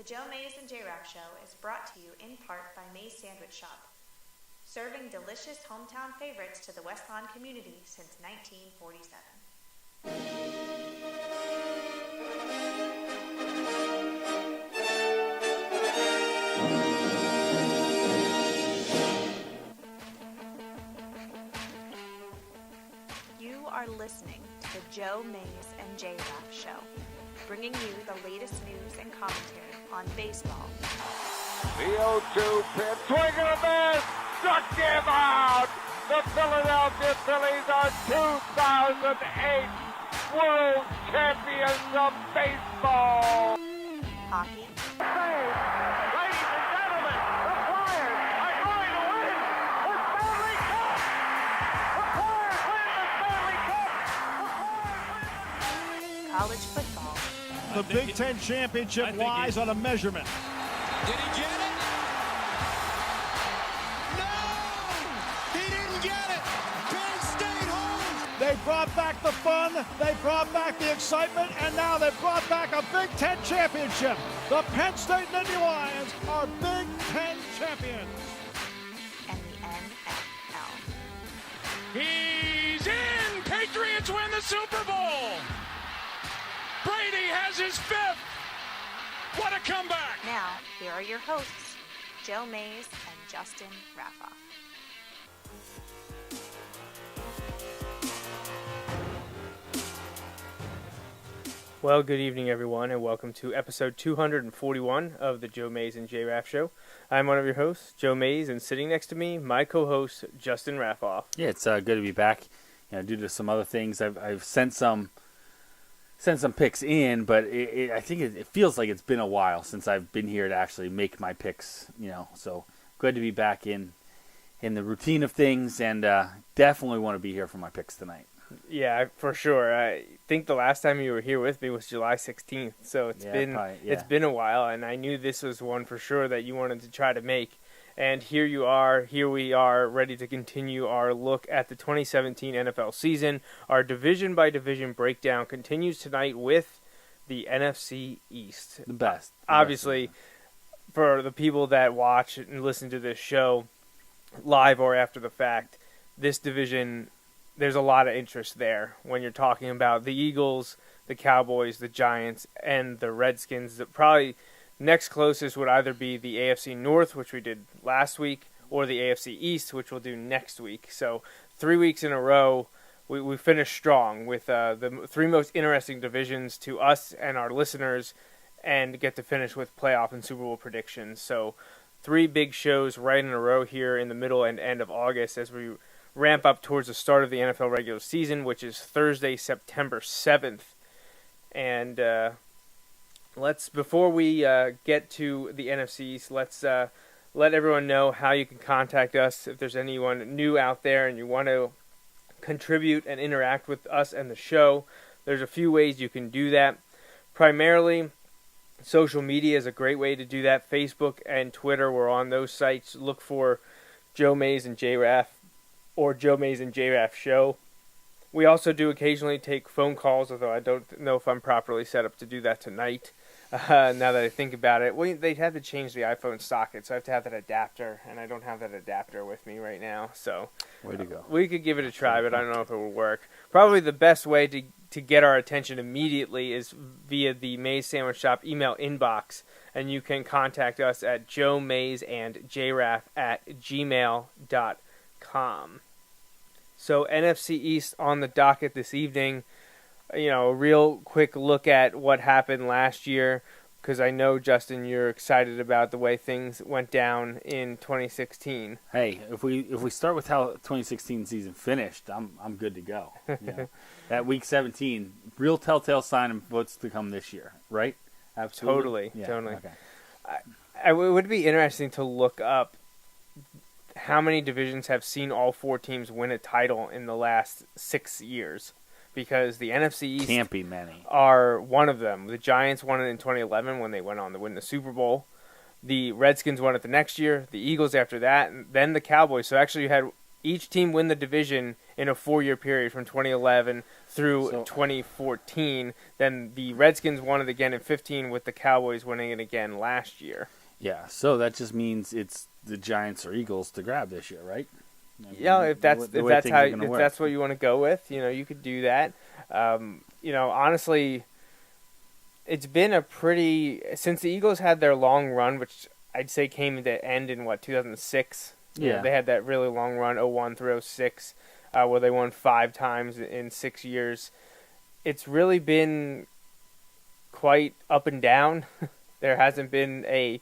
Joe Mays J-Raff Show is brought to you in part by Mays Sandwich Shop, serving delicious hometown favorites to the West Lawn community since 1947. You are listening to the Joe Mays and J-Raff Show, bringing you the latest news and commentary on baseball. The 0-2 pitch, swing and a miss, struck him out. The Philadelphia Phillies are 2008 World Champions of Baseball. Hockey. Ladies and gentlemen, the Flyers are going to win the Stanley Cup. The Flyers win the Stanley Cup. College football. The Big Ten championship lies on a measurement. Did he get it? No! He didn't get it! Penn State home! They brought back the fun, they brought back the excitement, and now they've brought back a Big Ten championship. The Penn State Nittany Lions are Big Ten champions. And the NFL. He's in! Patriots win the Super Bowl! Brady has his fifth! What a comeback! Now, here are your hosts, Joe Mays and Justin Raffoff. Well, good evening, everyone, and welcome to episode 241 of the Joe Mays and J-Raff Show. I'm one of your hosts, Joe Mays, and sitting next to me, my co-host, Justin Raffoff. Yeah, it's good to be back. Due to some other things, I've sent some picks in, but I think it feels like it's been a while since I've been here to actually make my picks. So good to be back in the routine of things, and definitely want to be here for my picks tonight. Yeah, for sure. I think the last time you were here with me was July 16th, so it's been a while, and I knew this was one for sure that you wanted to try to make. And here we are, ready to continue our look at the 2017 NFL season. Our division-by-division breakdown continues tonight with the NFC East. The best. Obviously, for the people that watch and listen to this show, live or after the fact, this division, there's a lot of interest there when you're talking about the Eagles, the Cowboys, the Giants, and the Redskins. Probably next closest would either be the AFC North, which we did last week, or the AFC East, which we'll do next week. So 3 weeks in a row, we finished strong with the three most interesting divisions to us and our listeners, and get to finish with playoff and Super Bowl predictions. So 3 big shows right in a row here in the middle and end of August as we ramp up towards the start of the NFL regular season, which is Thursday, September 7th. And before we get to the NFC East, let's let everyone know how you can contact us. If there's anyone new out there and you want to contribute and interact with us and the show, there's a few ways you can do that. Primarily, social media is a great way to do that. Facebook and Twitter, we're on those sites. Look for Joe Mays and J-Raff or Joe Mays and J-Raff Show. We also do occasionally take phone calls, although I don't know if I'm properly set up to do that tonight. Now that I think about it, they'd have to change the iPhone socket, so I have to have that adapter, and I don't have that adapter with me right now. So, way to go. We could give it a try, but I don't know if it will work. Probably the best way to get our attention immediately is via the Mays Sandwich Shop email inbox, and you can contact us at joemaysandjraff@gmail.com. So NFC East on the docket this evening. A real quick look at what happened last year, because I know, Justin, you're excited about the way things went down in 2016. Hey, if we start with how 2016 season finished, I'm good to go. That week 17, real telltale sign of what's to come this year, right? Absolutely. Totally. Okay. It would be interesting to look up how many divisions have seen all 4 teams win a title in the last 6 years. Because the NFC East can't be many. Are one of them. The Giants won it in 2011 when they went on to win the Super Bowl. The Redskins won it the next year. The Eagles after that, and then the Cowboys. So actually you had each team win the division in a 4-year period from 2011 through 2014. Then the Redskins won it again in 15 with the Cowboys winning it again last year. Yeah, so that just means it's the Giants or Eagles to grab this year, right? I mean, Yeah, if that's that's what you want to go with, you could do that. Honestly, it's been since the Eagles had their long run, which I'd say came to end in 2006. Yeah, they had that really long run, 01 through 06, where they won 5 times in 6 years. It's really been quite up and down. There hasn't been the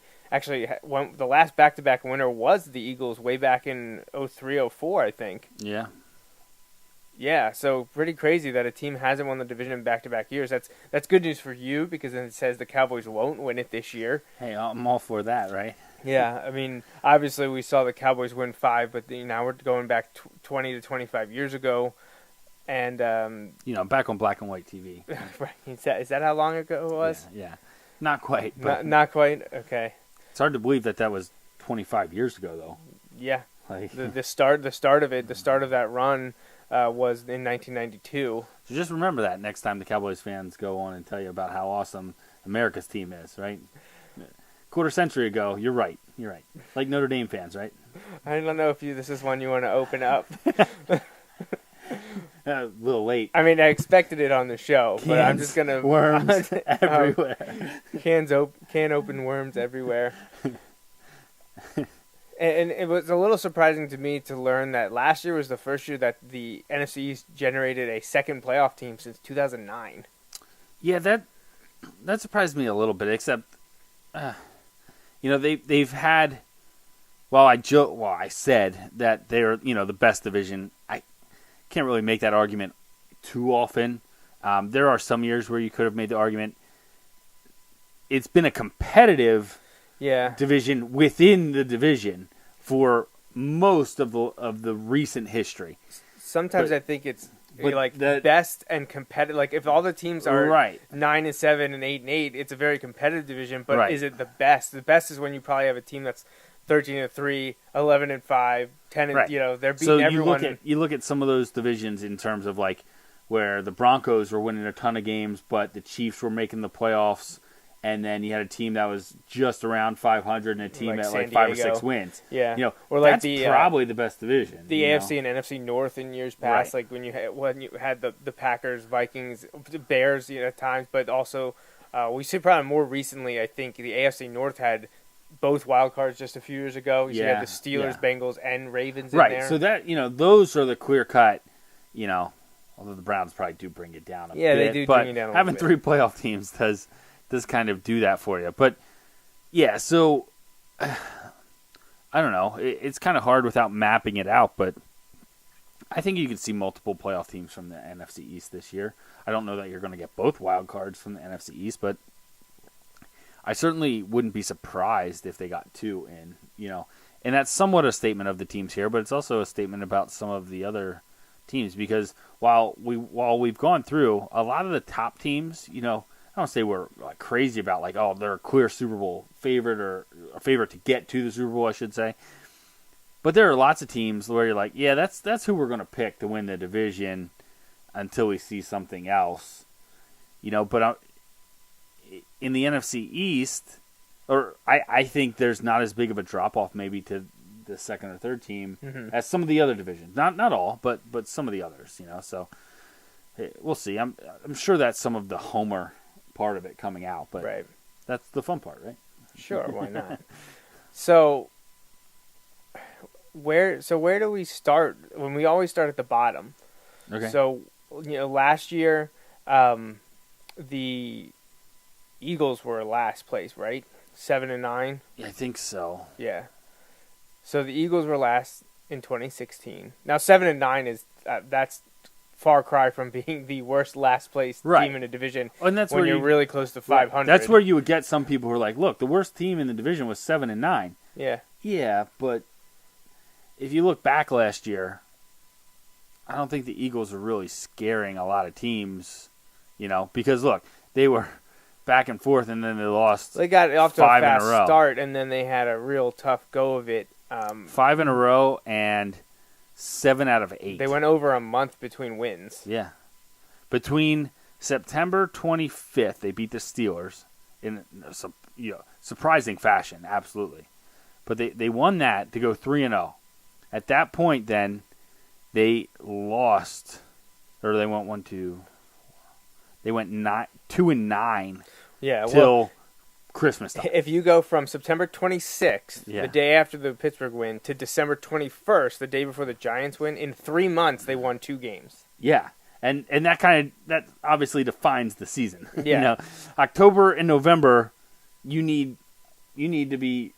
last back-to-back winner was the Eagles way back in 03-04, I think. Yeah. Yeah, so pretty crazy that a team hasn't won the division in back-to-back years. That's good news for you because then it says the Cowboys won't win it this year. Hey, I'm all for that, right? Yeah, I mean, obviously we saw the Cowboys win 5, but now we're going back 20 to 25 years ago. And back on black and white TV. Right. Is that how long ago it was? Yeah. Not quite. Not quite. Okay. It's hard to believe that was 25 years ago, though. Yeah. Like the start of that run was in 1992. So just remember that next time the Cowboys fans go on and tell you about how awesome America's team is, right? Quarter century ago, you're right. Like Notre Dame fans, right? I don't know if this is one you want to open up. A little late. I mean, I expected it on the show, but I'm just gonna worms everywhere. Can open worms everywhere. And it was a little surprising to me to learn that last year was the first year that the NFC East generated a second playoff team since 2009. Yeah, that surprised me a little bit. Except, they've had. Well, I said that they're the best division. I can't really make that argument too often. There are some years where you could have made the argument. It's been a competitive division within the division for most of the recent history. Sometimes I think it's the best and competitive. Like if all the teams are 9-7 and 8-8, it's a very competitive division. But is it the best? The best is when you probably have a team that's 13-3, 11-5, 10. They're beating everyone. So you look at some of those divisions in terms of like where the Broncos were winning a ton of games, but the Chiefs were making the playoffs, and then you had a team that was just around 500 and a team at like 5 or 6 wins. Yeah, or like that's probably the best division. The AFC and NFC North in years past, like when you had the Packers, Vikings, Bears, at times, but also we see probably more recently. I think the AFC North had both wild cards just a few years ago. You had the Steelers, Bengals, and Ravens in there. So that those are the clear cut. Although the Browns probably do bring it down a bit. Yeah, they do bring it down a having little bit. 3 playoff teams does kind of do that for you. But yeah, so I don't know. It's kind of hard without mapping it out, but I think you could see multiple playoff teams from the NFC East this year. I don't know that you're going to get both wild cards from the NFC East, but I certainly wouldn't be surprised if they got 2 in, And that's somewhat a statement of the teams here, but it's also a statement about some of the other teams because while we've gone through a lot of the top teams, I don't say we're like crazy about like, oh, they're a clear Super Bowl favorite or a favorite to get to the Super Bowl, I should say. But there are lots of teams where you're like, yeah, that's who we're going to pick to win the division until we see something else, But in the NFC East, I think there's not as big of a drop off maybe to the second or third team as some of the other divisions. Not all, but some of the others. So we'll see. I'm sure that's some of the homer part of it coming out, but that's the fun part, right? Sure, why not? So where do we start? When we always start at the bottom. Okay. So last year, the Eagles were last place, right? 7-9. Yeah, I think so. Yeah. So the Eagles were last in 2016. Now 7-9 is that's far cry from being the worst last place team in a division. And that's when where you're really close to 500. That's where you would get some people who are like, look, the worst team in the division was 7-9. Yeah. Yeah, but if you look back last year, I don't think the Eagles were really scaring a lot of teams, because look, they were back and forth, and then they lost. They got off to a fast start, and then they had a real tough go of it. 5 in a row, and 7 out of 8. They went over a month between wins. Yeah. Between September 25th, they beat the Steelers in surprising fashion, absolutely. But they won that to go 3-0. At that point, then, they lost, or they went 2-9. Yeah, till Christmas time. If you go from September 26th, Yeah. the day after the Pittsburgh win, to December 21st, the day before the Giants win, in 3 months they won 2 games. Yeah. And that obviously defines the season. Yeah. October and November, you need to be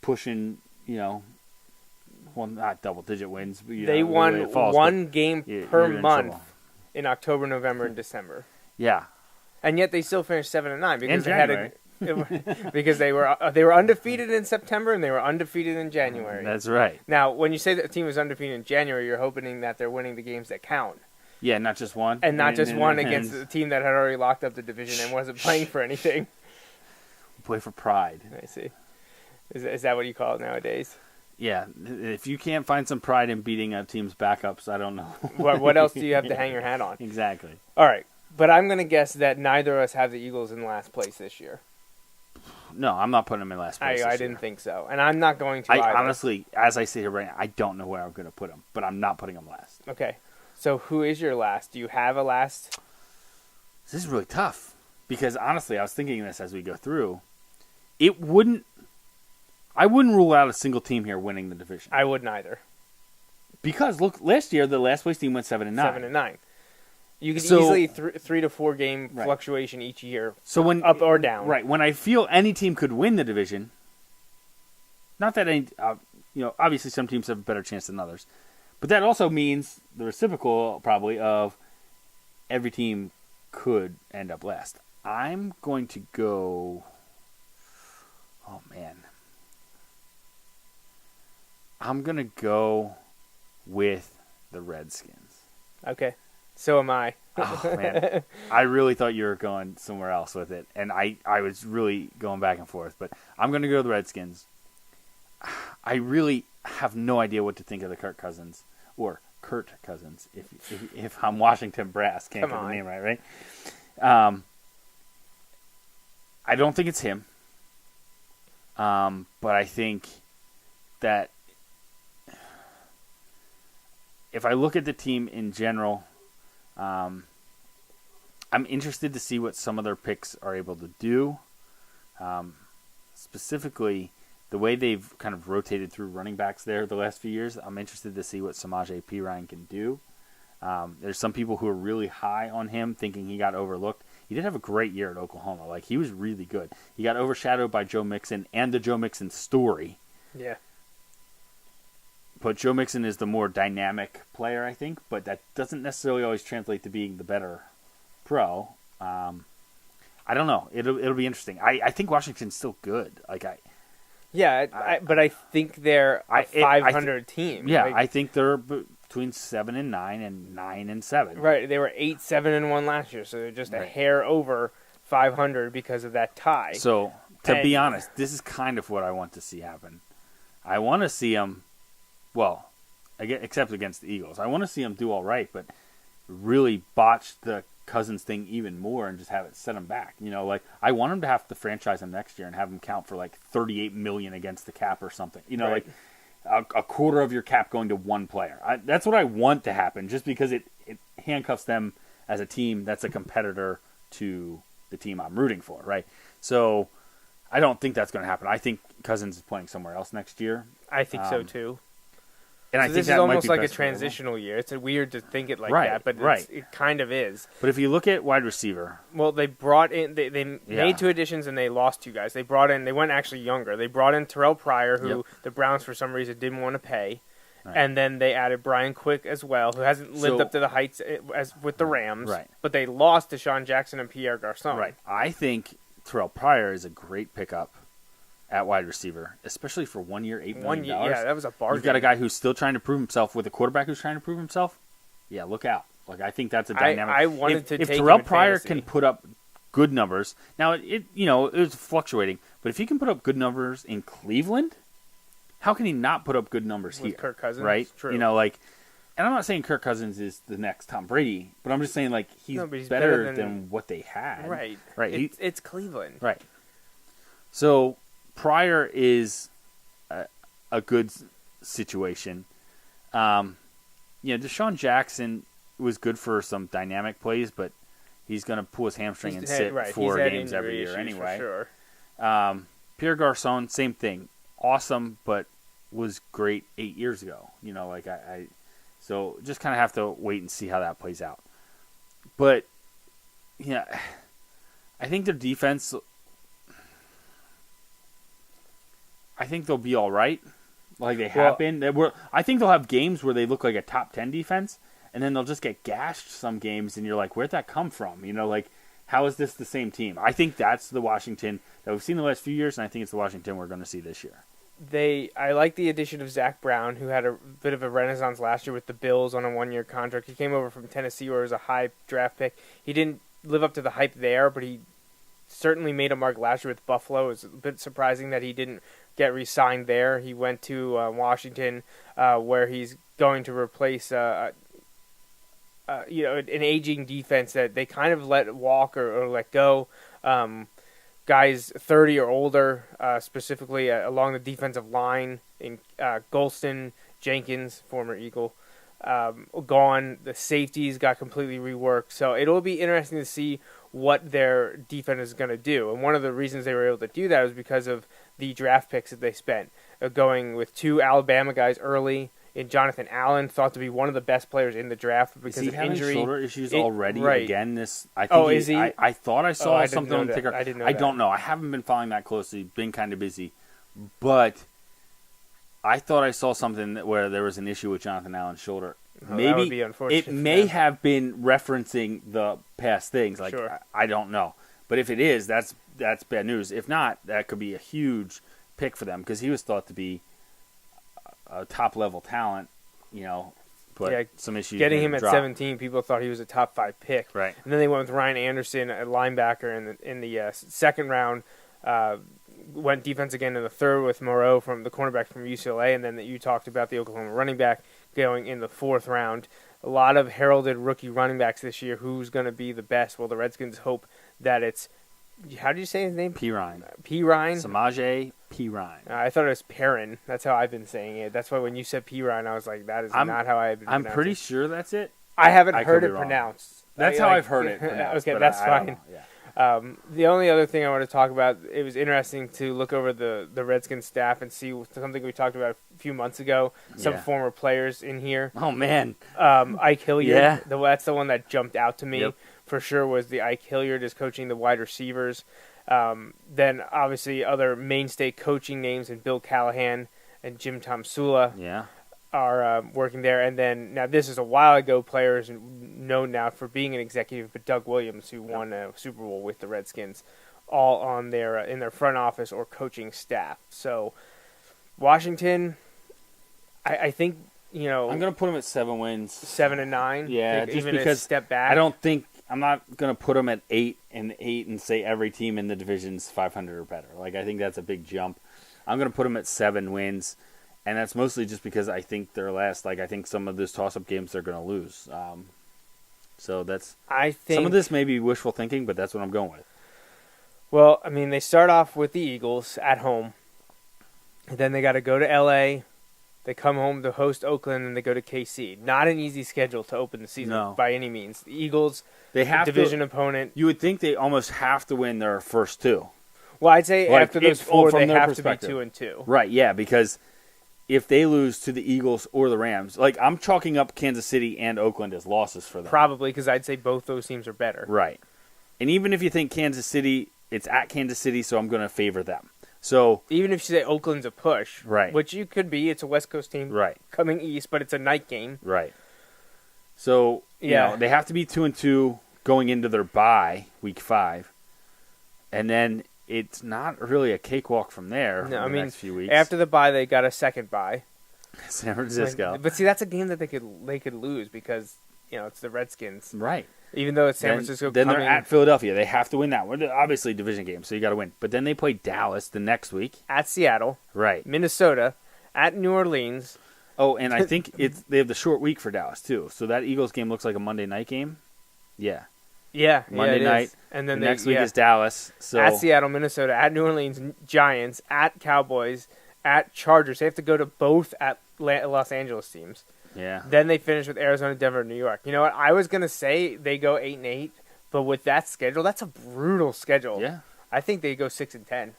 pushing, well, not double-digit wins. But, They won one game per you're in month trouble. in October, November, and December. Yeah. And yet they still finished 7-9 because In they had January. because they were undefeated in September and they were undefeated in January. That's right. Now, when you say that a team is undefeated in January, you're hoping that they're winning the games that count. Yeah, not just one. And not just one against the team that had already locked up the division and wasn't playing for anything. Play for pride. I see. Is that what you call it nowadays? Yeah, if you can't find some pride in beating a team's backups, I don't know. What else do you have to hang your hat on? Exactly. All right. But I'm going to guess that neither of us have the Eagles in last place this year. No, I'm not putting them in last place. I didn't think so. And I'm not going to either. Honestly, as I sit here right now, I don't know where I'm going to put them, but I'm not putting them last. Okay. So who is your last? Do you have a last? This is really tough because honestly, I was thinking this as we go through. I wouldn't rule out a single team here winning the division. I wouldn't either. Because look, last year the last place team went 7-9. 7-9. You could easily 3 to 4 game Right. fluctuation each year. So when up or down. Right. When I feel any team could win the division, not that any, obviously some teams have a better chance than others, but that also means the reciprocal probably of every team could end up last. I'm going to go. Oh man. I'm going to go with the Redskins. Okay. So am I. Oh, man. I really thought you were going somewhere else with it, and I was really going back and forth. But I'm going to go with the Redskins. I really have no idea what to think of the Kurt Cousins, if I'm Washington Brass. Can't get the name right? I don't think it's him. But I think that if I look at the team in general, I'm interested to see what some of their picks are able to do. Specifically, the way they've kind of rotated through running backs there the last few years, I'm interested to see what Samaje Perine can do. There's some people who are really high on him, thinking he got overlooked. He did have a great year at Oklahoma. Like, he was really good. He got overshadowed by Joe Mixon and the Joe Mixon story. Yeah. But Joe Mixon is the more dynamic player, I think, but that doesn't necessarily always translate to being the better pro. I don't know. It'll be interesting. I think Washington's still good. But I think they're a 500 team. Yeah, I think th're between 7-9 and 9-7. Right. They were 8-7-1 last year, so they're just a hair over 500 because of that tie. So, to be honest, this is kind of what I want to see happen. I want to see them, well, except against the Eagles. I want to see them do all right, but really botch the Cousins thing even more and just have it set them back. I want them to have to franchise him next year and have him count for like $38 million against the cap or something. Like a quarter of your cap going to one player. That's what I want to happen, just because it handcuffs them as a team that's a competitor to the team I'm rooting for, right? So I don't think that's going to happen. I think Cousins is playing somewhere else next year. I think so too. And so I think this that is almost might be like a best for them. transitional year. It's weird to think it like Right, that, but right. it kind of is. But if you look at wide receiver, Well, they brought in they made 2 additions and they lost 2 guys. They went actually younger. They brought in Terrell Pryor, who the Browns for some reason didn't want to pay. Right. And then they added Brian Quick as well, who hasn't lived up to the heights as with the Rams. Right. But they lost to Deshaun Jackson and Pierre Garçon. right? I think Terrell Pryor is a great pickup at wide receiver, especially for 1 year, $8 million. 1 year, yeah, that was a bargain. You've got a guy who's still trying to prove himself with a quarterback who's trying to prove himself. Yeah, look out. I think that's a dynamic. I wanted to if take Terrell him in Pryor fantasy. can put up good numbers. Now it was fluctuating, but if he can put up good numbers in Cleveland, how can he not put up good numbers With here? Kirk Cousins, right? true. You know, like, and I'm not saying Kirk Cousins is the next Tom Brady, but I'm just saying like he's, No, but he's better better than what they had. Right. Right. It's Cleveland. Right. So Pryor is a good situation. Deshaun Jackson was good for some dynamic plays, but he's going to pull his hamstring and sit right. 4 He's had games every injury year issues anyway. For sure. Pierre Garçon, same thing. Awesome, but was great 8 years ago. So just kind of have to wait and see how that plays out. But I think their defense. I think they'll be all right, like they have been. I think they'll have games where they look like a top 10 defense, and then they'll just get gashed some games, and you're like, where'd that come from? How is this the same team? I think that's the Washington that we've seen the last few years, and I think it's the Washington we're going to see this year. I like the addition of Zach Brown, who had a bit of a renaissance last year with the Bills on a 1-year contract. He came over from Tennessee, where it was a high draft pick. He didn't live up to the hype there, but he certainly made a mark last year with Buffalo. It was a bit surprising that he didn't get re-signed there. He went to Washington, where he's going to replace an aging defense that they kind of let walk or let go. Guys 30 or older, specifically along the defensive line, in Golston, Jenkins, former Eagle, gone. The safeties got completely reworked. So it'll be interesting to see what their defense is going to do. And one of the reasons they were able to do that was because of the draft picks that they spent, going with 2 Alabama guys early. In Jonathan Allen, thought to be one of the best players in the draft because is he of having injury. Shoulder issues already again. Is he? I thought I saw something on that. Ticker. I didn't know I that. don't know. I haven't been following that closely. Been kind of busy, but I thought I saw something where there was an issue with Jonathan Allen's shoulder. Maybe that would be unfortunate it may have been referencing the past things. Like Sure. I don't know, but if it is, that's bad news. If not, that could be a huge pick for them because he was thought to be a top level talent. But some issues. Getting him at dropped. 17, people thought he was a top 5 pick. Right. And then they went with Ryan Anderson, a linebacker, in the second round. Went defense again in the third with Moreau, from the cornerback from UCLA, and then you talked about the Oklahoma running back going in the 4th round. A lot of heralded rookie running backs this year. Who's going to be the best? Well, the Redskins hope that it's. How did you say his name? Pirine. Samaje Pirine. I thought it was Perrin. That's how I've been saying it. That's why when you said Pirine, I was like, that is not how I've been I'm pronouncing pretty it. sure that's it. I haven't I heard could it be wrong. pronounced. That's how I've heard it pronounced. Okay, but that's I don't fine. know. Yeah. The only other thing I want to talk about, it was interesting to look over the Redskins staff and see something we talked about a few months ago. Some former players in here. Oh, man. Ike Hilliard. Yeah. That's the one that jumped out to me. Yep. For sure was the Ike Hilliard is coaching the wide receivers. Then obviously other mainstay coaching names in Bill Callahan and Jim Tomsula are working there. And then now this is a while ago, players known now for being an executive, but Doug Williams, who won a Super Bowl with the Redskins, all on their in their front office or coaching staff. So Washington, I think I'm going to put them at 7 wins. 7-9. Yeah, just even because a step back. I'm not going to put them at 8 and say every team in the division's 500 or better. Like, I think that's a big jump. I'm going to put them at 7 wins, and that's mostly just because I think they're last. Like, I think some of those toss-up games they're going to lose. So I think some of this may be wishful thinking, but that's what I'm going with. Well, I mean, they start off with the Eagles at home. And then they got to go to L.A., they come home to host Oakland, and they go to KC. Not an easy schedule to open the season by any means. The Eagles, they have division opponent. You would think they almost have to win their first 2. Well, I'd say after those 4, they have to be 2-2. Right, yeah, because if they lose to the Eagles or the Rams, like I'm chalking up Kansas City and Oakland as losses for them. Probably, because I'd say both those teams are better. Right. And even if you think Kansas City, it's at Kansas City, so I'm going to favor them. So even if you say Oakland's a push, right, which you could be, it's a West Coast team coming east, but it's a night game. Right. So, you know, they have to be 2-2 going into their bye, week 5. And then it's not really a cakewalk from there no, for the next few weeks. After the bye, they got a second bye. San Francisco. But see, that's a game that they could lose because, it's the Redskins. Right. Even though it's San Francisco then they're at Philadelphia. They have to win that one. Obviously, division game, so you got to win. But then they play Dallas the next week. At Seattle. Right. Minnesota. at New Orleans. Oh, and I think they have the short week for Dallas too. So that Eagles game looks like a Monday night game. Yeah. Yeah, Monday night, and then the next week is Dallas. So at Seattle, Minnesota, at New Orleans, Giants, at Cowboys, at Chargers. They have to go to both at Los Angeles teams. Yeah. Then they finish with Arizona, Denver, and New York. You know what? I was gonna say they go 8-8, but with that schedule, that's a brutal schedule. Yeah. I think they go 6-10.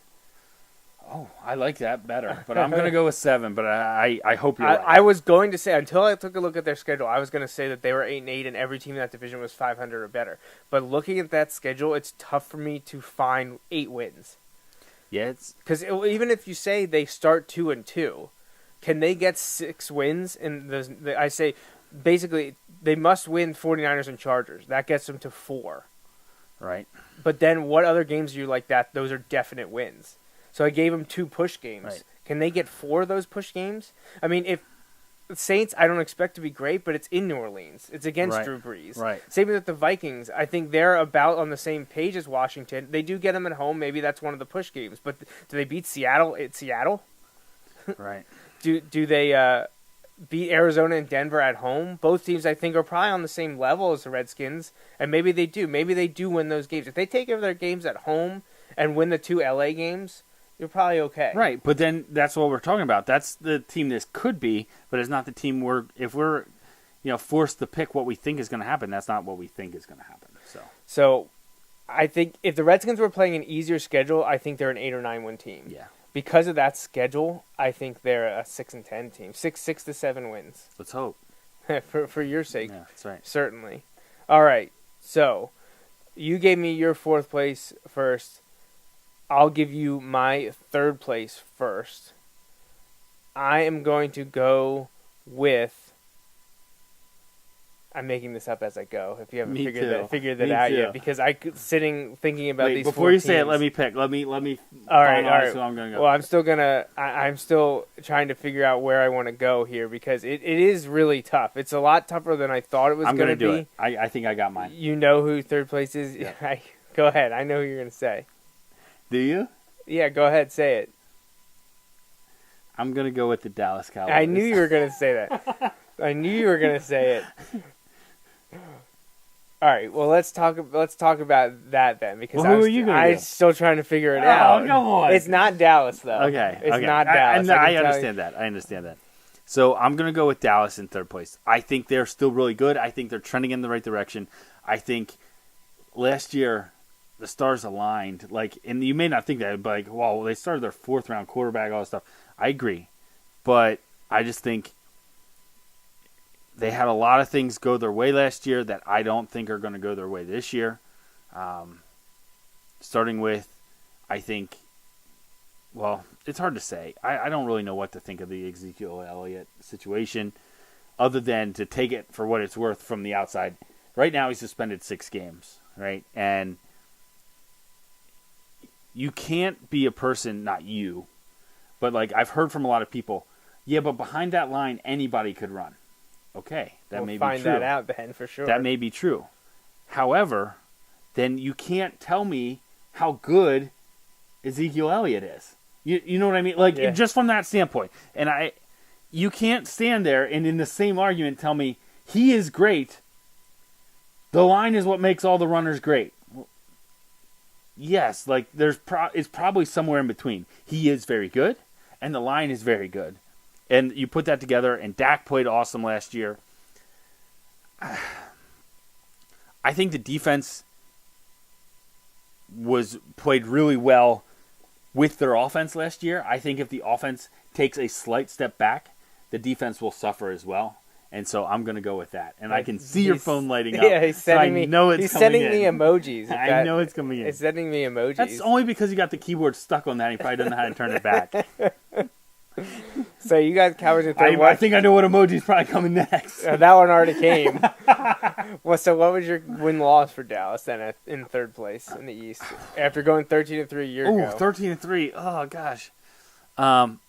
Oh, I like that better. But I'm going to go with 7, but I hope you're right. I was going to say, until I took a look at their schedule, I was going to say that they were 8-8 and every team in that division was 500 or better. But looking at that schedule, it's tough for me to find 8 wins. Yeah, because even if you say they start 2-2, can they get 6 wins? And I say, basically, they must win 49ers and Chargers. That gets them to 4. Right. But then what other games do you like that? Those are definite wins. So I gave them 2 push games. Right. Can they get 4 of those push games? I mean, if Saints, I don't expect to be great, but it's in New Orleans. It's against Drew Brees. Right. Same with the Vikings. I think they're about on the same page as Washington. They do get them at home. Maybe that's one of the push games. But do they beat Seattle at Seattle? Right. Do they beat Arizona and Denver at home? Both teams, I think, are probably on the same level as the Redskins. And maybe they do. Maybe they do win those games. If they take over their games at home and win the 2 LA games, you're probably okay. Right, but then that's what we're talking about. That's the team this could be, but it's not the team if we're forced to pick what we think is going to happen, that's not what we think is going to happen. So I think if the Redskins were playing an easier schedule, I think they're an 8 or 9 win team. Yeah. Because of that schedule, I think they're a 6-10 team. 6 to 7 wins. Let's hope. for your sake. Yeah, that's right. Certainly. All right. So you gave me your 4th place first. I'll give you my 3rd place first. I am going to go with... I'm making this up as I go. If you haven't figured that out yet, because thinking about these. Before you say it, let me pick. Let me. All right. So I'm gonna go. Well, I'm still trying to figure out where I want to go here because it is really tough. It's a lot tougher than I thought it was going to be. Do it. I think I got mine. You know who 3rd place is? Yeah. Go ahead. I know who you're going to say. Do you? Yeah, go ahead. Say it. I'm going to go with the Dallas Cowboys. I knew you were going to say that. I knew you were going to say it. All right, well let's talk about that then because I'm still trying to figure it out. Oh, come on. It's not Dallas though. Okay. It's not Dallas. I understand that. I understand that. So I'm going to go with Dallas in 3rd place. I think they're still really good. I think they're trending in the right direction. I think last year the stars aligned. And you may not think that, but wow, they started their 4th round quarterback, all that stuff. I agree, but I just think they had a lot of things go their way last year that I don't think are going to go their way this year. Starting with, I think, well, it's hard to say. I don't really know what to think of the Ezekiel Elliott situation other than to take it for what it's worth from the outside. Right now he's suspended 6 games, right? And you can't be a person, not you, but I've heard from a lot of people, yeah, but behind that line, anybody could run. Okay, that may be true. We'll find that out then for sure. That may be true. However, then you can't tell me how good Ezekiel Elliott is. You know what I mean? Just from that standpoint. And you can't stand there and in the same argument tell me he is great. The line is what makes all the runners great. Well, yes, it's probably somewhere in between. He is very good, and the line is very good. And you put that together, and Dak played awesome last year. I think the defense played really well with their offense last year. I think if the offense takes a slight step back, the defense will suffer as well. And so I'm going to go with that. And I can see your phone lighting up. Yeah, he's sending me. He's sending me emojis. I know it's coming in. He's sending me emojis. That's only because you got the keyboard stuck on that. He probably doesn't know how to turn it back. So you got Cowboys in 3rd. I think I know what emoji's probably coming next. That one already came. Well, so what was your win-loss for Dallas then in 3rd place in the East after going 13-3 a year ago? 13-3. Oh gosh. I'm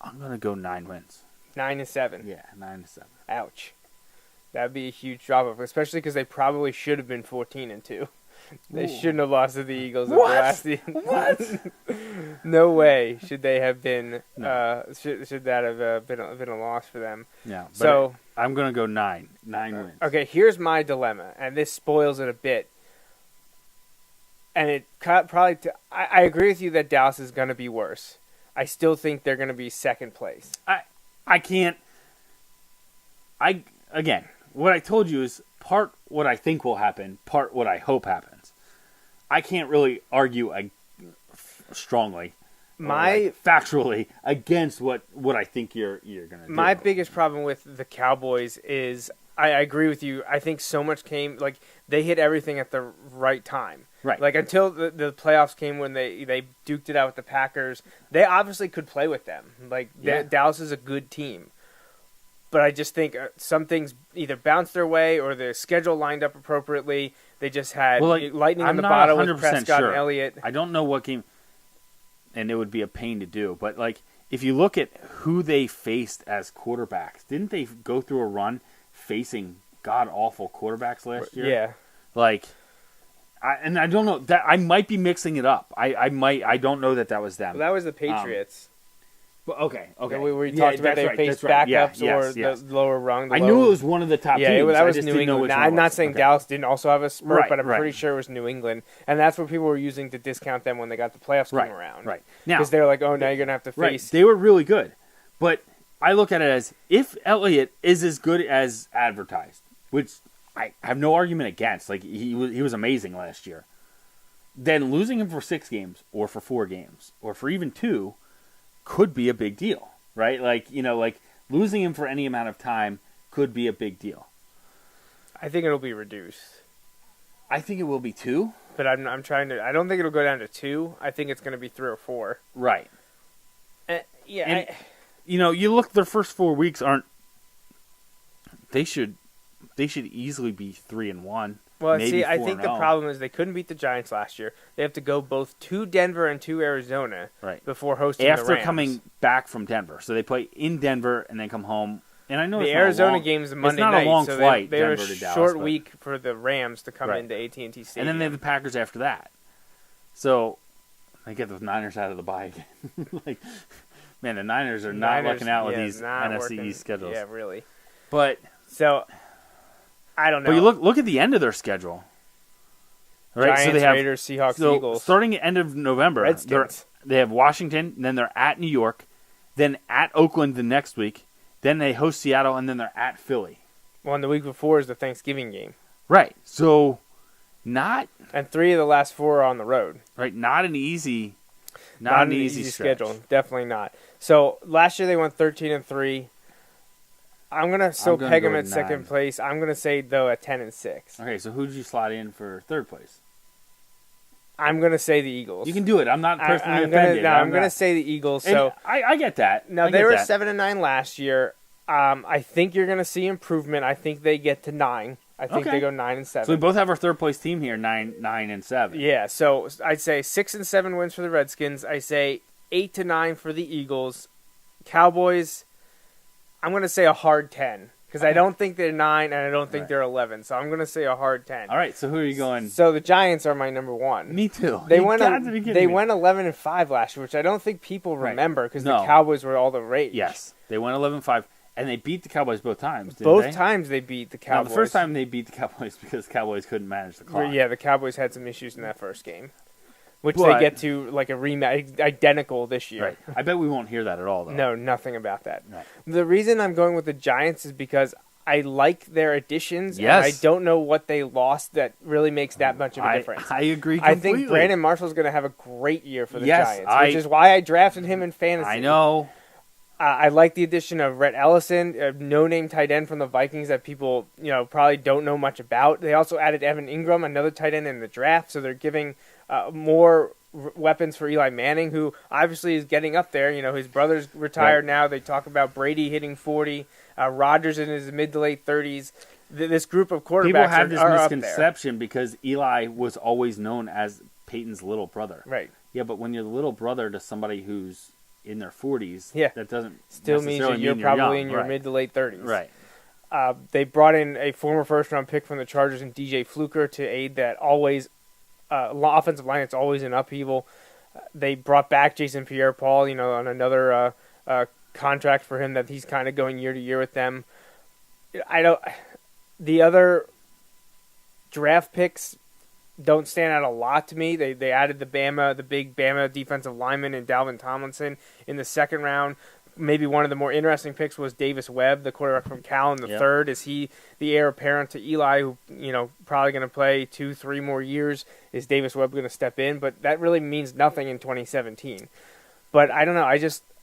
gonna go 9 wins. 9-7. Yeah, 9-7. Ouch. That'd be a huge drop off, especially because they probably should have been 14-2. They shouldn't have lost to the Eagles at What? the last season. What? No way should they have been. Should that have been a loss for them? Yeah. But So I'm going to go 9. 9 wins. okay, here's my dilemma, and this spoils it a bit. And it probably. I agree with you that Dallas is going to be worse. I still think they're going to be second place. I can't. Again, what I told you is part what I think will happen, part what I hope happens. I can't really argue strongly, factually against what I think you're going to do. My biggest problem with the Cowboys is I agree with you. I think so much came they hit everything at the right time. Right. Like until the playoffs came when they duked it out with the Packers, they obviously could play with them. Dallas is a good team. But I just think some things either bounced their way or the schedule lined up appropriately. They just had lightning in the bottle with Prescott and Elliott. I don't know what game, and it would be a pain to do. But if you look at who they faced as quarterbacks, didn't they go through a run facing god awful quarterbacks last year? Yeah. I don't know that I might be mixing it up. I don't know that was them. Well, that was the Patriots. Okay. We talked about they faced backups or the lower rung. I knew it was one of the top teams. Yeah, that was I just New England. Now, I'm not saying Dallas didn't also have a spurt, Right, but I'm right. pretty sure it was New England. And that's what people were using to discount them when they got the playoffs coming around. Right. Now, because they're like, oh, now you're going to have to face. They were really good. But I look at it as if Elliott is as good as advertised, which I have no argument against. He was amazing last year. Then losing him for 6 games or for 4 games or for even 2 could be a big deal. Right? Losing him for any amount of time could be a big deal. I think it'll be reduced. I think it will be 2. But I'm trying to. I don't think it'll go down to 2. I think it's going to be 3 or 4. Right. Yeah. And, you look. Their first 4 weeks aren't. They should easily be 3-1. Well, maybe see, I think the 4-0. problem is they couldn't beat the Giants last year. They have to go both to Denver and to Arizona before hosting the Rams. After coming back from Denver. So they play in Denver and then come home. And I know the Arizona game is Monday night. It's not a long flight, they have Denver a to Dallas, short week for the Rams to come into AT&T Stadium. And then they have the Packers after that. So they get the Niners out of the bye again. Man, the Niners are not lucking out with these NFC East schedules. Yeah, really. But so I don't know. But you look at the end of their schedule. Right? Giants, so they have Raiders, Seahawks, Eagles. Starting at end of November, Redskins. They have Washington, then they're at New York, then at Oakland the next week, then they host Seattle, and then they're at Philly. Well, and the week before is the Thanksgiving game. Right. So not and 3 of the last 4 are on the road. Right. Not an easy schedule. Definitely not. So last year they went 13-3. I'm gonna peg them at 2nd place. I'm gonna say though at 10-6. Okay, so who did you slot in for 3rd place? I'm gonna say the Eagles. You can do it. I'm not personally offended. I'm gonna say the Eagles. So I get that. No, they were 7-9 last year. I think you're gonna see improvement. I think they get to 9. I think they go 9-7. So we both have our 3rd place team here, 9-7. Yeah. So I'd say 6-7 wins for the Redskins. I say 8-9 for the Eagles. Cowboys. I'm going to say a hard 10 because I don't think they're 9 and I don't think they're 11. So I'm going to say a hard 10. All right. So who are you going? So the Giants are my number 1. Me too. They went 11-5 last year, which I don't think people remember because the Cowboys were all the rage. Yes, they went 11-5 and they beat the Cowboys both times. Both times they beat the Cowboys. Now, the first time they beat the Cowboys because the Cowboys couldn't manage the clock. Yeah, the Cowboys had some issues in that first game. Which they get to like a rematch, identical this year. Right. I bet we won't hear that at all, though. No, nothing about that. Right. The reason I'm going with the Giants is because I like their additions. Yes. And I don't know what they lost that really makes that much of a difference. I agree completely. I think Brandon Marshall's going to have a great year for the Giants, which is why I drafted him in fantasy. I know. I like the addition of Rhett Ellison, a no-name tight end from the Vikings that people probably don't know much about. They also added Evan Ingram, another tight end in the draft, so they're giving more weapons for Eli Manning, who obviously is getting up there. His brother's retired now. They talk about Brady hitting 40, Rodgers in his mid to late 30s. This group of quarterbacks people have this are misconception because Eli was always known as Peyton's little brother. Right. Yeah, but when you're the little brother to somebody who's in their 40s, that doesn't still means that you're probably in your mid to late 30s. Right. They brought in a former first-round pick from the Chargers and DJ Fluker to aid that always offensive line. It's always an upheaval. They brought back Jason Pierre-Paul, on another contract for him that he's kind of going year to year with them. The other draft picks don't stand out a lot to me. They added the big Bama defensive lineman in Dalvin Tomlinson in the second round. Maybe one of the more interesting picks was Davis Webb, the quarterback from Cal, in the third. Is he the heir apparent to Eli, who probably going to play 2-3 more years? Is Davis Webb going to step in? But that really means nothing in 2017. But I don't know.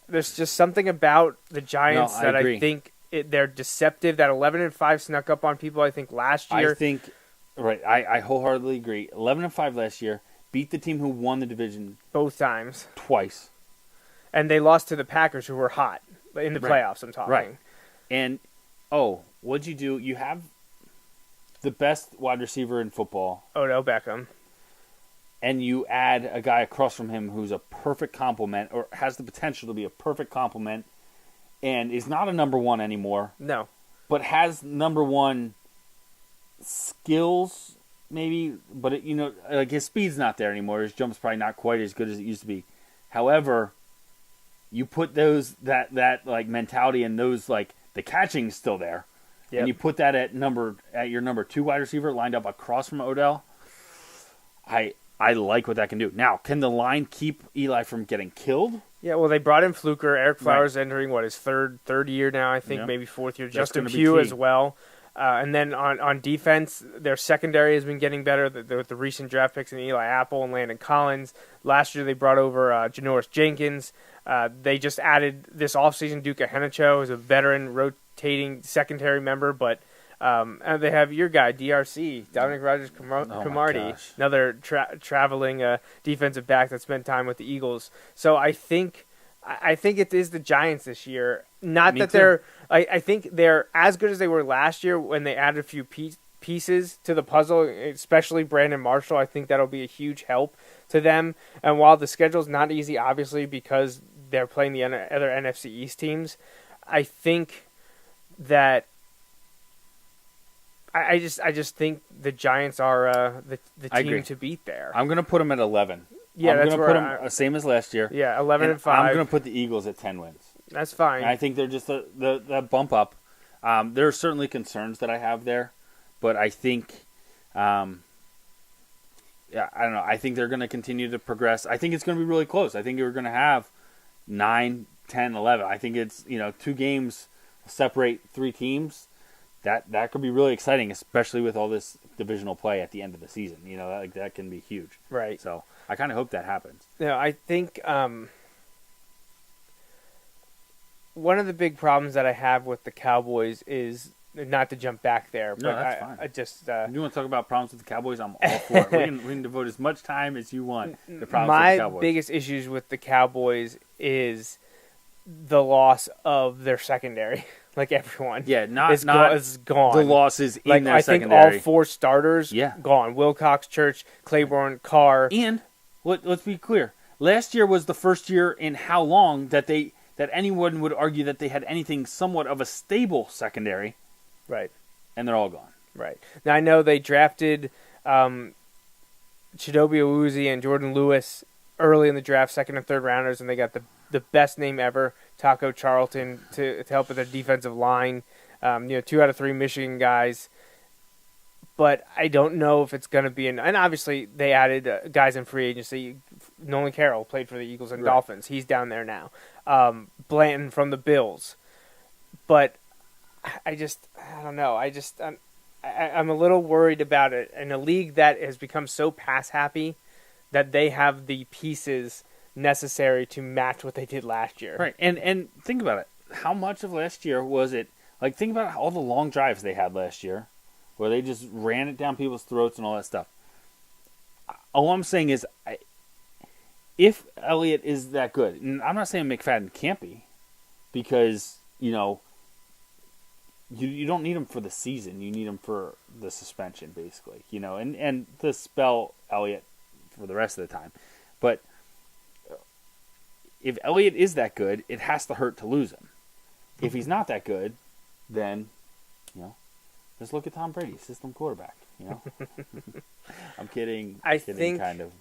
There's just something about the Giants that I think they're deceptive. That 11-5 snuck up on people, I think, last year. I wholeheartedly agree. 11-5 last year, beat the team who won the division both times, twice. And they lost to the Packers, who were hot in the playoffs, I'm talking. Right. And, what'd you do? You have the best wide receiver in football. Odell Beckham. And you add a guy across from him who's a perfect complement, or has the potential to be a perfect complement, and is not a number one anymore. No. But has number one skills, maybe. But, his speed's not there anymore. His jump's probably not quite as good as it used to be. However, you put that mentality and those, the catching's still there. Yep. And you put that at your number 2 wide receiver lined up across from Odell. I like what that can do. Now, can the line keep Eli from getting killed? Yeah, well, they brought in Fluker. Eric Flowers entering, his third year now, I think, maybe fourth year. Justin Pugh as well. And then on defense, their secondary has been getting better with the recent draft picks in Eli Apple and Landon Collins. Last year, they brought over Janoris Jenkins. They just added this offseason Duke Hennicho, who's a veteran rotating secondary member, but and they have your guy, DRC, Dominic Rogers-Cromartie, another traveling defensive back that spent time with the Eagles. So I think it is the Giants this year. Not that they're – I think they're as good as they were last year when they added a few pieces to the puzzle, especially Brandon Marshall. I think that'll be a huge help to them. And while the schedule's not easy, obviously, because they're playing the other NFC East teams, I think that I just think the Giants are the team to beat there. I'm going to put them at 11. Yeah, I'm that's going to put them same as last year. Yeah, 11-5. I'm going to put the Eagles at 10 wins. That's fine. And I think they're just the bump up. There are certainly concerns that I have there, but I think, I don't know. I think they're going to continue to progress. I think it's going to be really close. I think you're going to have 9, 10, 11. I think it's 2 games separate 3 teams. That could be really exciting, especially with all this divisional play at the end of the season. That can be huge. Right. So I kind of hope that happens. I think one of the big problems that I have with the Cowboys is not to jump back there. But that's fine. I just if you want to talk about problems with the Cowboys, I'm all for it. We can devote as much time as you want to problems with the Cowboys. My biggest issues with the Cowboys is the loss of their secondary. Like everyone. Yeah, it's gone. The losses in their secondary. I think all 4 starters gone. Wilcox, Church, Claiborne, Carr. And let's be clear. Last year was the first year in how long that anyone would argue that they had anything somewhat of a stable secondary. Right. And they're all gone. Right. Now I know they drafted Chidobe Awuzie and Jordan Lewis early in the draft, second and third rounders, and they got the best name ever, Taco Charlton, to help with their defensive line. 2 out of 3 Michigan guys. But I don't know if it's going to be and obviously they added guys in free agency. Nolan Carroll played for the Eagles and Dolphins. He's down there now. Blanton from the Bills. But I don't know. I'm a little worried about it. In a league that has become so pass happy that they have the pieces necessary to match what they did last year. Right. And think about it. How much of last year was it? Think about all the long drives they had last year where they just ran it down people's throats and all that stuff. All I'm saying is if Elliott is that good, and I'm not saying McFadden can't be because, you don't need him for the season. You need him for the suspension, basically, and to spell Elliott for the rest of the time. But if Elliott is that good, it has to hurt to lose him. If he's not that good, then, just look at Tom Brady, system quarterback. I'm kidding. I kidding, think kind of.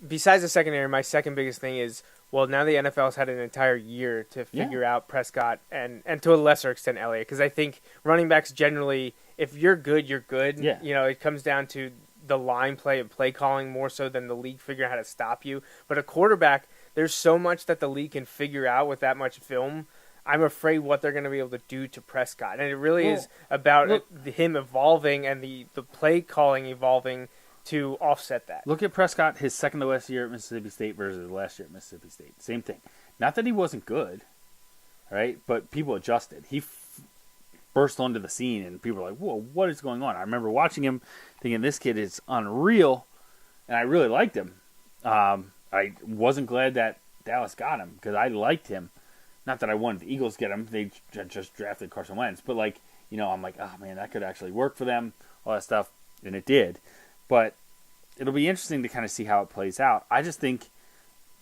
Besides the secondary, my second biggest thing is, well, now the NFL's had an entire year to figure out Prescott and to a lesser extent Elliott, because I think running backs generally, if you're good, you're good. Yeah. You know, it comes down to the line play and play calling more so than the league figuring out how to stop you. But a quarterback, there's so much that the league can figure out with that much film. I'm afraid what they're going to be able to do to Prescott. And it really is about him evolving and the play calling evolving to offset that. Look at Prescott, his second to last year at Mississippi State versus last year at Mississippi State. Same thing. Not that he wasn't good, right? But people adjusted. He burst onto the scene, and people were like, whoa, what is going on? I remember watching him thinking, this kid is unreal, and I really liked him. I wasn't glad that Dallas got him, because I liked him. Not that I wanted the Eagles get him. They just drafted Carson Wentz. But, like, you know, I'm like, oh, man, that could actually work for them, all that stuff. And it did. But it'll be interesting to kind of see how it plays out. I just think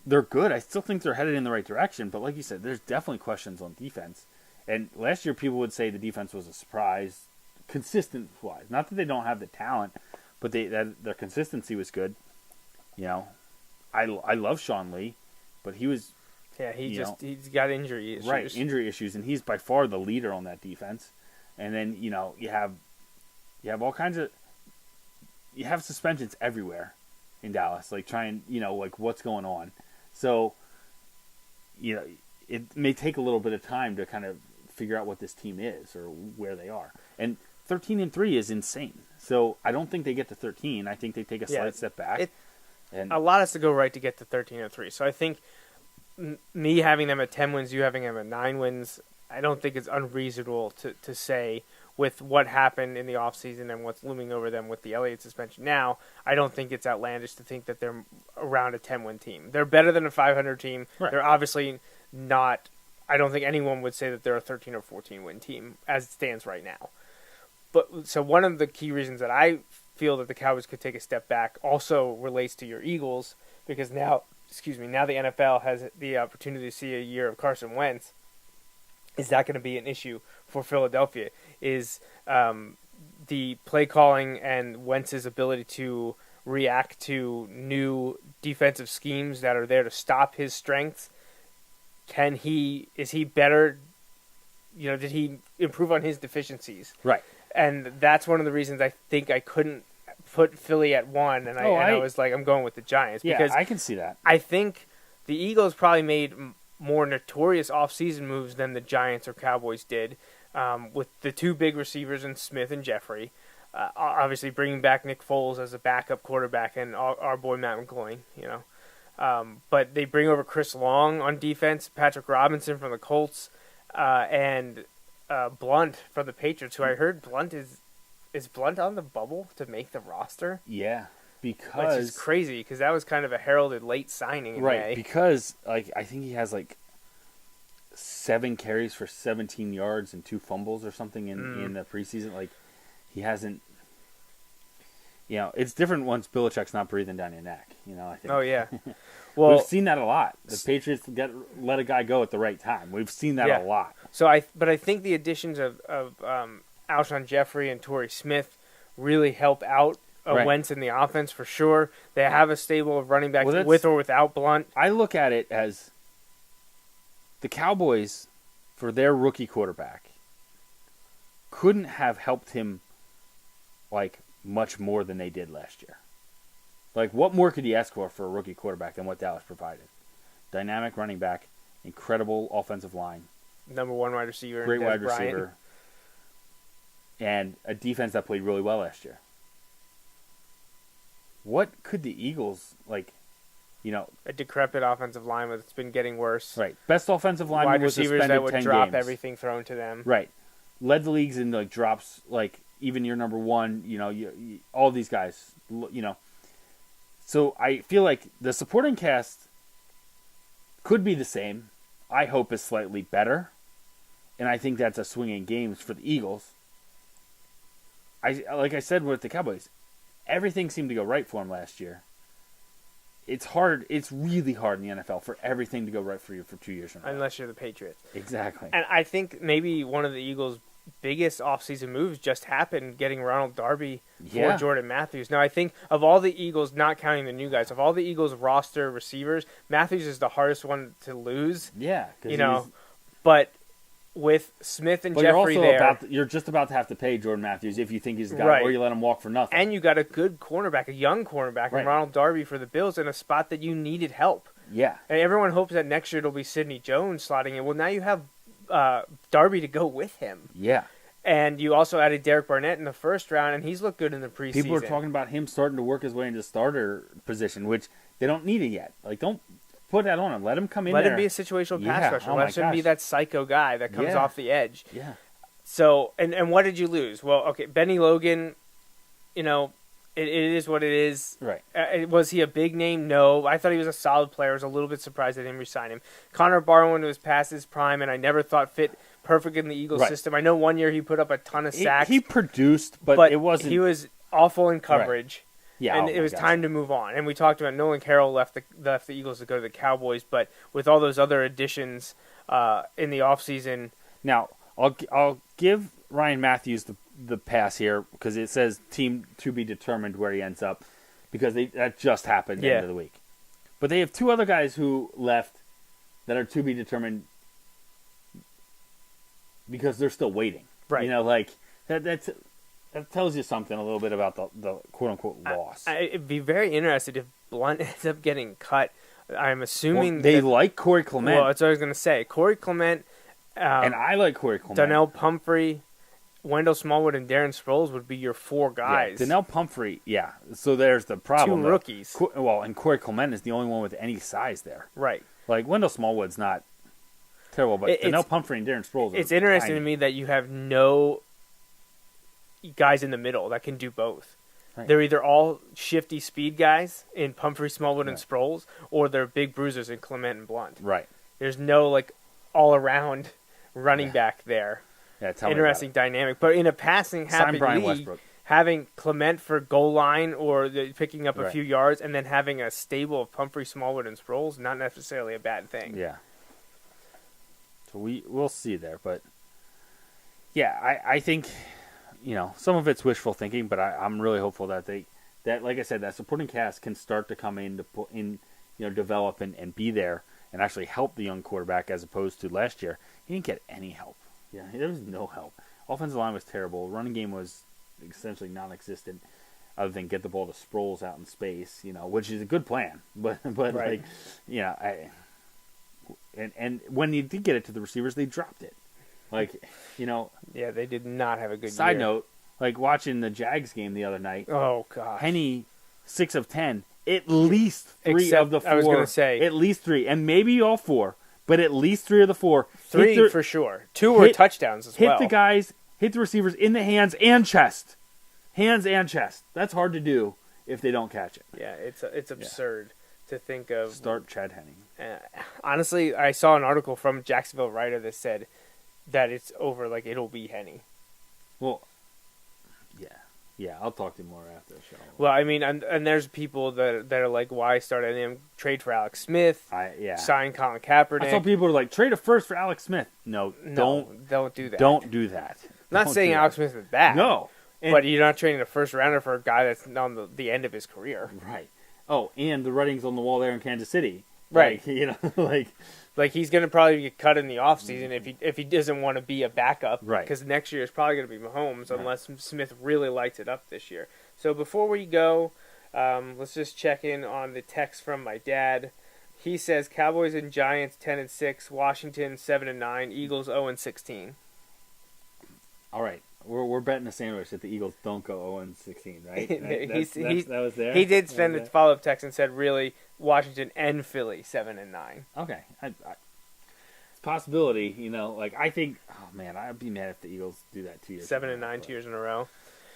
they're good. I still think they're headed in the right direction. But like you said, there's definitely questions on defense. And last year people would say the defense was a surprise, consistent-wise. Not that they don't have the talent, but their consistency was good. You know, I love Sean Lee, but he was... Yeah, he's got injury issues. Right, injury issues, and he's by far the leader on that defense. And then, you know, you have all kinds of... You have suspensions everywhere in Dallas, like trying, you know, like what's going on. So, you know, it may take a little bit of time to kind of figure out what this team is or where they are. And 13-3 is insane. So I don't think they get to 13. I think they take a slight step back. And a lot has to go right to get to 13-3. So I think me having them at 10 wins, you having them at 9 wins, I don't think it's unreasonable to say with what happened in the offseason and what's looming over them with the Elliott suspension now, I don't think it's outlandish to think that they're around a 10-win team. They're better than a 500 team. Right. They're obviously not – I don't think anyone would say that they're a 13 or 14-win team as it stands right now. But so one of the key reasons that I feel that the Cowboys could take a step back also relates to your Eagles, because now the NFL has the opportunity to see a year of Carson Wentz. Is that going to be an issue for Philadelphia? Is the play calling and Wentz's ability to react to new defensive schemes that are there to stop his strengths? Is he better? You know, did he improve on his deficiencies? right. And that's one of the reasons I think I couldn't put Philly at 1, and I was like, I'm going with the Giants. Yeah, because I can see that. I think the Eagles probably made more notorious offseason moves than the Giants or Cowboys did, with the two big receivers in Smith and Jeffrey. Obviously, bringing back Nick Foles as a backup quarterback and our boy Matt McGloin, you know. But they bring over Chris Long on defense, Patrick Robinson from the Colts, and Blunt from the Patriots, who I heard Blunt is Blunt on the bubble to make the roster? Yeah, because... Which is crazy, because that was kind of a heralded late signing in May. Because like I think he has like 7 carries for 17 yards and 2 fumbles or something in the preseason. Like, he hasn't... You know, it's different once Belichick's not breathing down your neck, you know, I think. Oh, yeah. Well, we've seen that a lot. The Patriots let a guy go at the right time. We've seen that a lot. So I think the additions of Alshon Jeffrey and Torrey Smith really help out Wentz in the offense for sure. They have a stable of running backs with or without Blunt. I look at it as the Cowboys, for their rookie quarterback, couldn't have helped him like much more than they did last year. Like, what more could you ask for a rookie quarterback than what Dallas provided? Dynamic running back, incredible offensive line, number 1 wide receiver, great wide Bryant. receiver, and a defense that played really well last year. What could the Eagles, like, you know... A decrepit offensive line that's been getting worse. Right. Best offensive line wide was receivers suspended that would 10 drop games. everything thrown to them. Right. Led the leagues in, like, drops, like, even your number 1, you know, all these guys, you know. So I feel like the supporting cast could be the same. I hope is slightly better. And I think that's a swing in games for the Eagles. Like I said with the Cowboys, everything seemed to go right for them last year. It's hard. It's really hard in the NFL for everything to go right for you for 2 years from now. Unless you're the Patriots. Exactly. And I think maybe one of the Eagles' biggest offseason moves just happened, getting Ronald Darby Yeah. for Jordan Matthews. Now, I think of all the Eagles, not counting the new guys, of all the Eagles roster receivers, Matthews is the hardest one to lose. Yeah, 'cause You know, but with Smith and but you're Jeffrey also there, you're just about to have to pay Jordan Matthews if you think he's the guy, Right. or you let him walk for nothing. and you got a good cornerback, a young cornerback, Right. and Ronald Darby for the Bills in a spot that you needed help. Yeah, And everyone hopes that next year it'll be Sidney Jones slotting in. Well, now you have Darby to go with him. yeah. And you also added Derek Barnett in the first round, and he's looked good in the preseason. People are talking about him starting to work his way into starter position, which they don't need it yet. Like, don't put that on him. Let him come in Let there. him be a situational Yeah. pass rusher. Oh my Let him be gosh. that psycho guy that comes Yeah. off the edge. Yeah. So, and what did you lose? Well, okay, Benny Logan, you know, it is what it is. Right. Was he a big name? No. I thought he was a solid player. I was a little bit surprised they didn't re-sign him. Connor Barwin was past his prime, and I never thought fit perfect in the Eagles Right. system. I know one year he put up a ton of sacks, He produced, but it wasn't. he was awful in coverage. yeah, And oh it my was gosh. time to move on. And we talked about Nolan Carroll left the Eagles to go to the Cowboys, but with all those other additions in the offseason, Now, I'll give Ryan Matthews the pass here because it says team to be determined where he ends up because that just happened at the end of the week. But they have two other guys who left that are to be determined because they're still waiting. Right. You know, like that tells you something a little bit about the quote unquote loss. I'd be very interested if Blunt ends up getting cut. I'm assuming Well, they that, like Corey Clement, Well, that's what I was going to say. Corey Clement, and I like Corey Clement. Donnell Pumphrey, Wendell Smallwood, and Darren Sproles would be your four guys. Yeah, Donnell Pumphrey, yeah. So there's the problem. Two though. rookies. Well, and Corey Clement is the only one with any size there. Right. Like, Wendell Smallwood's not terrible, but Donnell Pumphrey and Darren Sproles are It's interesting tiny. to me that you have no guys in the middle that can do both. Right. They're either all shifty speed guys in Pumphrey, Smallwood, and Right. Sproles, or they're big bruisers in Clement and Blunt. Right. There's no, like, all-around running back there. Yeah, tell Interesting me dynamic. But in a passing Sign happy Brian league, Westbrook. having Clement for goal line or picking up a Right. few yards and then having a stable of Pumphrey, Smallwood, and Sproles, not necessarily a bad thing. Yeah. So we'll see there, but yeah, I think some of it's wishful thinking, but I'm really hopeful that like I said, that supporting cast can start to come in to put in, develop and be there and actually help the young quarterback as opposed to last year. He didn't get any help. Yeah, there was no help. Offensive line was terrible. Running game was essentially non-existent, other than get the ball to Sproles out in space, which is a good plan. But Right. and when you did get it to the receivers, they dropped it. Yeah, they did not have a good Side year. note, like watching the Jags game the other night, Oh, gosh. Henny, 6 of 10, at least 3 Except, of the 4. I was gonna say- at least 3, and maybe all 4, but at least 3 of the 4. Three hit for sure. 2 were hit- touchdowns as hit well. the guys, hit the receivers in the hands and chest. Hands and chest. That's hard to do if they don't catch it. Yeah, it's absurd to think of. Start Chad Henning. Honestly, I saw an article from Jacksonville Writer that said that it's over, like it'll be Henny. Well, yeah, I'll talk to you more after the show. Well, I mean, and there's people that are like, why start any trade for Alex Smith? Sign Colin Kaepernick. I saw people are like, trade a first for Alex Smith. No, don't do that. Don't do that. I'm not Don't saying do Alex that. Smith is bad. No. But you're not trading a first rounder for a guy that's on the end of his career. Right. Oh, and the writing's on the wall there in Kansas City. Right. Like he's going to probably get cut in the offseason if he doesn't want to be a backup. Right. Because next year is probably going to be Mahomes unless Smith really lights it up this year. So before we go, let's just check in on the text from my dad. He says Cowboys and Giants 10-6, Washington 7-9, Eagles 0-16. All right. We're betting a sandwich that the Eagles don't go 0-16, right? That was there. He did send a follow-up text and said, really, Washington and Philly 7-9. Okay. It's a possibility, I think, oh man, I'd be mad if the Eagles do that 2 years. 7-9 2 years in a row.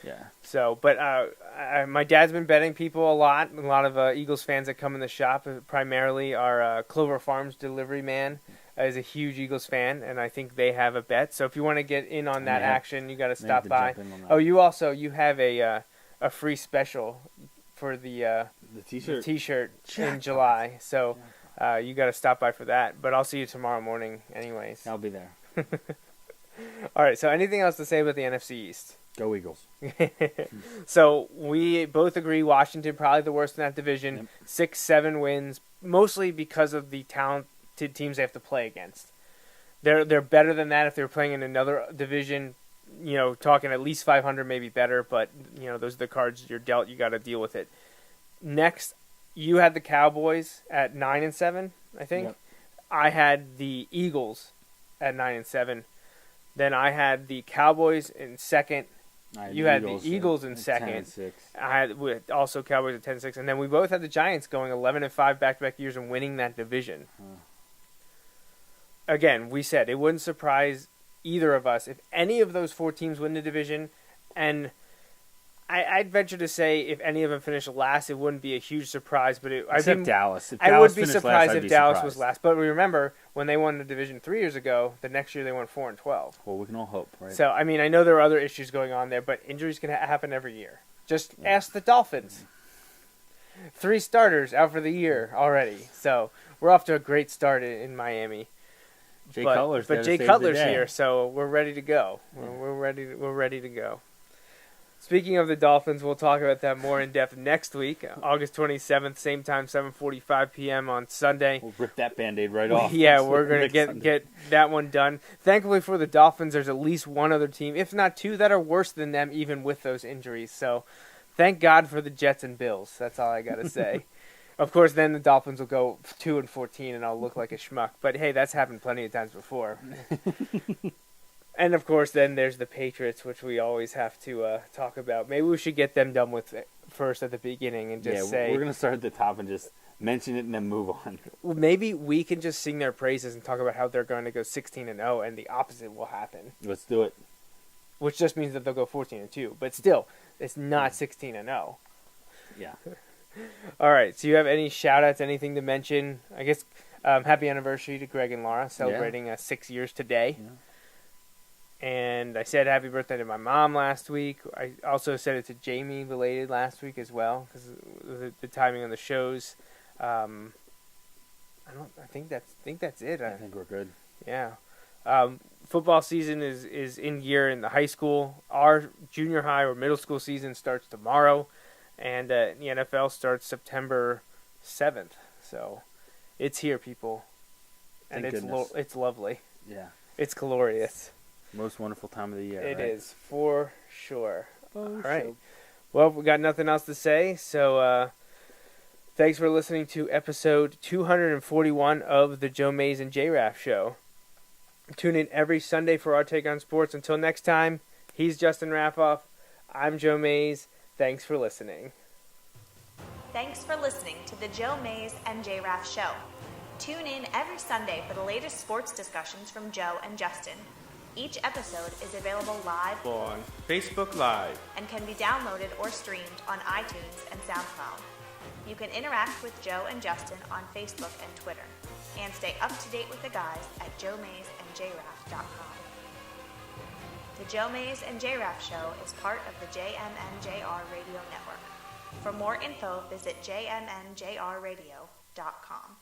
Yeah. So, but my dad's been betting people a lot. A lot of Eagles fans that come in the shop, primarily our Clover Farms delivery man is a huge Eagles fan, and I think they have a bet. So if you want to get in on that action, you got to stop by. Oh, you have a free special for the T-shirt. T-shirt in July. So you got to stop by for that. But I'll see you tomorrow morning, anyways. I'll be there. All right, so anything else to say about the NFC East? Go Eagles. So we both agree Washington probably the worst in that division. Yep. 6-7 wins, mostly because of the talented teams they have to play against. They're better than that if they were playing in another division. Talking at least 500, maybe better. But those are the cards you're dealt. You got to deal with it. Next, you had the Cowboys at 9-7, I think. Yep. I had the Eagles at 9-7. Then I had the Cowboys in second. You had the Eagles in second. 10-6. I had also Cowboys at 10-6, and then we both had the Giants going 11-5 back-to-back years and winning that division. Again, we said it wouldn't surprise either of us if any of those 4 teams win the division, and I'd venture to say if any of them finish last, it wouldn't be a huge surprise. But Except Dallas. If I Dallas would be finished surprised last, if I'd be Dallas surprised. was last. But remember when they won the division 3 years ago, the next year they won 4-12. Well, we can all hope, right? So I know there are other issues going on there, but injuries can happen every year. Just ask the Dolphins. 3 starters out for the year already. So we're off to a great start in Miami. Jay But Cutler's here, so we're ready to go. We're ready to go. Speaking of the Dolphins, we'll talk about that more in depth next week, August 27th, same time, 7:45 p.m. on Sunday. We'll rip that Band-Aid right off. Yeah, we're going to get that one done. Thankfully for the Dolphins, there's at least one other team, if not 2, that are worse than them, even with those injuries. So thank God for the Jets and Bills. That's all I got to say. Of course, then the Dolphins will go 2-14, and I'll look like a schmuck. But hey, that's happened plenty of times before. And of course, then there's the Patriots, which we always have to talk about. Maybe we should get them done with it first at the beginning and just say we're gonna start at the top and just mention it and then move on. Well, maybe we can just sing their praises and talk about how they're going to go 16-0, and the opposite will happen. Let's do it. Which just means that they'll go 14-2, but still, it's not 16-0. Yeah. All right. So you have any shout-outs, anything to mention? I guess happy anniversary to Greg and Laura, celebrating 6 years today. Yeah. And I said happy birthday to my mom last week. I also said it to Jamie belated last week as well because the timing on the shows. I think that's it. I think we're good. Yeah. Football season is in gear in the high school. Our junior high or middle school season starts tomorrow, and the NFL starts September 7th. So it's here, people, and it's lovely. Yeah. It's glorious. Most wonderful time of the year. It right? is, for sure. All right. Well, we got nothing else to say, so thanks for listening to episode 241 of the Joe Mays and J-Raff Show. Tune in every Sunday for our take on sports. Until next time, he's Justin Raffoff. I'm Joe Mays. Thanks for listening. Thanks for listening to the Joe Mays and J-Raff Show. Tune in every Sunday for the latest sports discussions from Joe and Justin. Each episode is available live on Facebook Live and can be downloaded or streamed on iTunes and SoundCloud. You can interact with Joe and Justin on Facebook and Twitter, and stay up to date with the guys at joemaysandjraff.com. The Joe Mays and J-Raff Show is part of the JMNJR Radio Network. For more info, visit jmnjrradio.com.